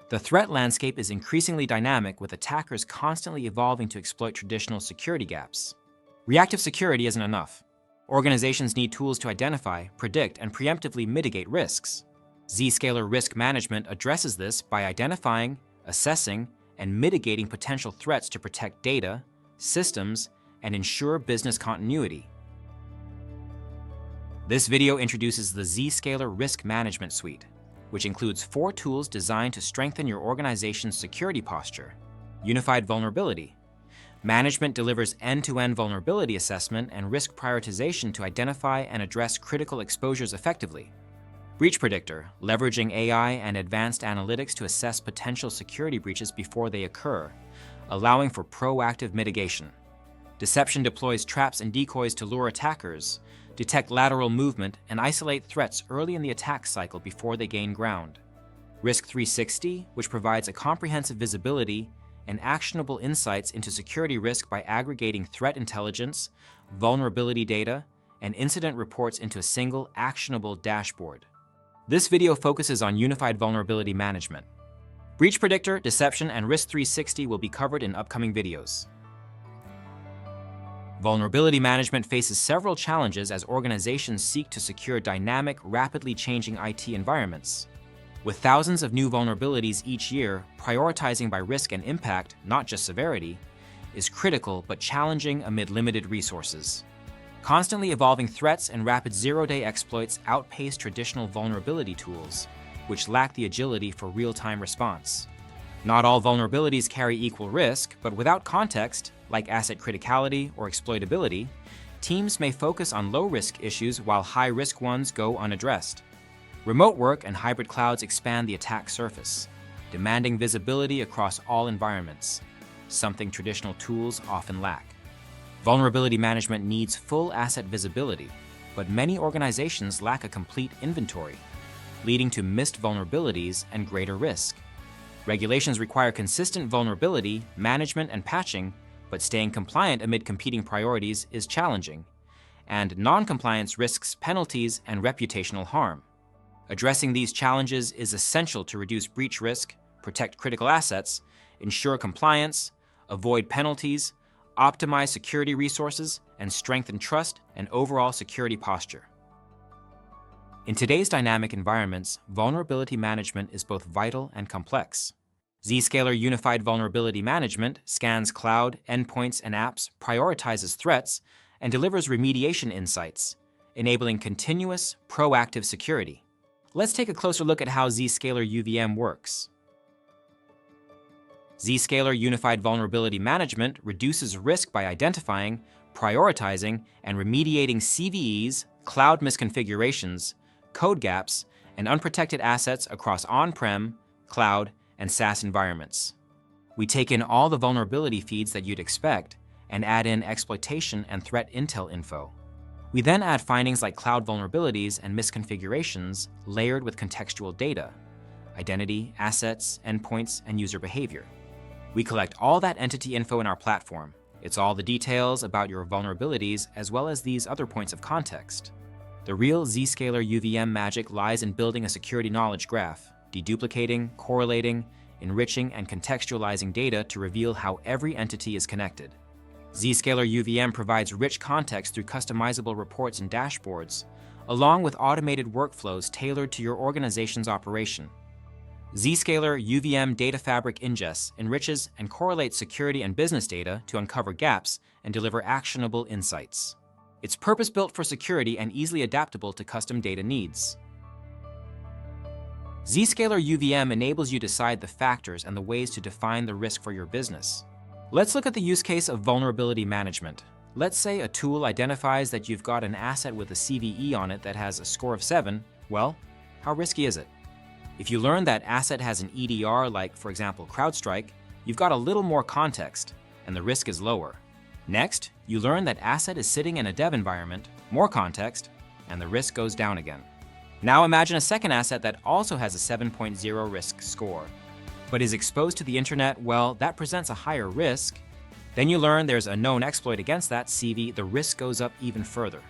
The threat landscape is increasingly dynamic, with attackers constantly evolving to exploit traditional security gaps. Reactive security isn't enough. Organizations need tools to identify, predict, and preemptively mitigate risks. Zscaler Risk Management addresses this by identifying, assessing, and mitigating potential threats to protect data, systems, and ensure business continuity. This video introduces the Zscaler Risk Management Suite, which includes 4 tools designed to strengthen your organization's security posture. Unified Vulnerability Management delivers end-to-end vulnerability assessment and risk prioritization to identify and address critical exposures effectively. Breach Predictor, leveraging AI and advanced analytics to assess potential security breaches before they occur, allowing for proactive mitigation. Deception deploys traps and decoys to lure attackers, detect lateral movement, and isolate threats early in the attack cycle before they gain ground. Risk 360, which provides a comprehensive visibility and actionable insights into security risk by aggregating threat intelligence, vulnerability data, and incident reports into a single, actionable dashboard. This video focuses on Unified Vulnerability Management. Breach Predictor, Deception, and Risk 360 will be covered in upcoming videos. Vulnerability management faces several challenges as organizations seek to secure dynamic, rapidly changing IT environments. With thousands of new vulnerabilities each year, prioritizing by risk and impact, not just severity, is critical but challenging amid limited resources. Constantly evolving threats and rapid zero-day exploits outpace traditional vulnerability tools, which lack the agility for real-time response. Not all vulnerabilities carry equal risk, but without context, like asset criticality or exploitability, teams may focus on low-risk issues while high-risk ones go unaddressed. Remote work and hybrid clouds expand the attack surface, demanding visibility across all environments, something traditional tools often lack. Vulnerability management needs full asset visibility, but many organizations lack a complete inventory, leading to missed vulnerabilities and greater risk. Regulations require consistent vulnerability management and patching, but staying compliant amid competing priorities is challenging, and non-compliance risks penalties and reputational harm. Addressing these challenges is essential to reduce breach risk, protect critical assets, ensure compliance, avoid penalties, optimize security resources, and strengthen trust and overall security posture. In today's dynamic environments, vulnerability management is both vital and complex. Zscaler Unified Vulnerability Management scans cloud, endpoints, and apps, prioritizes threats, and delivers remediation insights, enabling continuous, proactive security. Let's take a closer look at how Zscaler UVM works. Zscaler Unified Vulnerability Management reduces risk by identifying, prioritizing, and remediating CVEs, cloud misconfigurations, code gaps, and unprotected assets across on-prem, cloud, and SaaS environments. We take in all the vulnerability feeds that you'd expect and add in exploitation and threat intel info. We then add findings like cloud vulnerabilities and misconfigurations layered with contextual data, identity, assets, endpoints, and user behavior. We collect all that entity info in our platform. It's all the details about your vulnerabilities as well as these other points of context. The real Zscaler UVM magic lies in building a security knowledge graph, deduplicating, correlating, enriching, and contextualizing data to reveal how every entity is connected. Zscaler UVM provides rich context through customizable reports and dashboards, along with automated workflows tailored to your organization's operation. Zscaler UVM Data Fabric ingests, enriches, and correlates security and business data to uncover gaps and deliver actionable insights. It's purpose-built for security and easily adaptable to custom data needs. Zscaler UVM enables you to decide the factors and the ways to define the risk for your business. Let's look at the use case of vulnerability management. Let's say a tool identifies that you've got an asset with a CVE on it that has a score of 7. Well, how risky is it? If you learn that asset has an EDR like, for example, CrowdStrike, you've got a little more context, and the risk is lower. Next, you learn that asset is sitting in a dev environment, more context, and the risk goes down again. Now imagine a second asset that also has a 7.0 risk score, but is exposed to the internet. Well, that presents a higher risk. Then you learn there's a known exploit against that CV, the risk goes up even further.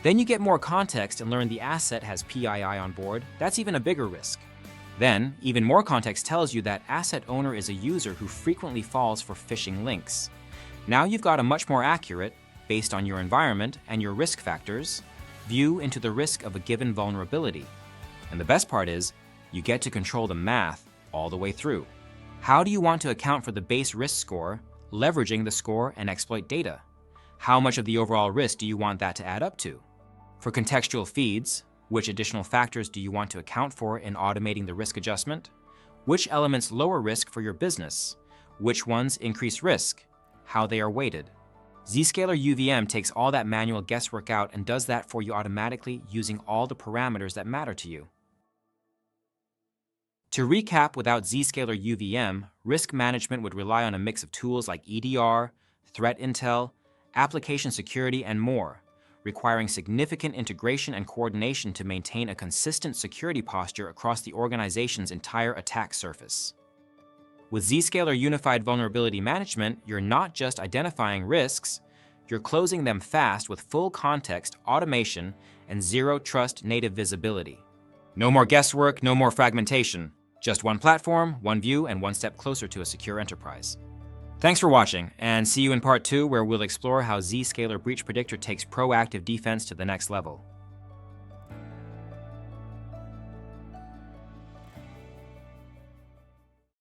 Then you get more context and learn the asset has PII on board, that's even a bigger risk. Then, even more context tells you that asset owner is a user who frequently falls for phishing links. Now you've got a much more accurate, based on your environment and your risk factors, view into the risk of a given vulnerability. And the best part is, you get to control the math all the way through. How do you want to account for the base risk score, leveraging the score and exploit data? How much of the overall risk do you want that to add up to? For contextual feeds, which additional factors do you want to account for in automating the risk adjustment? Which elements lower risk for your business? Which ones increase risk? How they are weighted? Zscaler UVM takes all that manual guesswork out and does that for you automatically using all the parameters that matter to you. To recap, without Zscaler UVM, risk management would rely on a mix of tools like EDR, threat intel, application security, and more, requiring significant integration and coordination to maintain a consistent security posture across the organization's entire attack surface. With Zscaler Unified Vulnerability Management, you're not just identifying risks, you're closing them fast with full context, automation, and zero-trust native visibility. No more guesswork, no more fragmentation. Just one platform, one view, and one step closer to a secure enterprise. Thanks for watching, and see you in part 2, where we'll explore how Zscaler Breach Predictor takes proactive defense to the next level.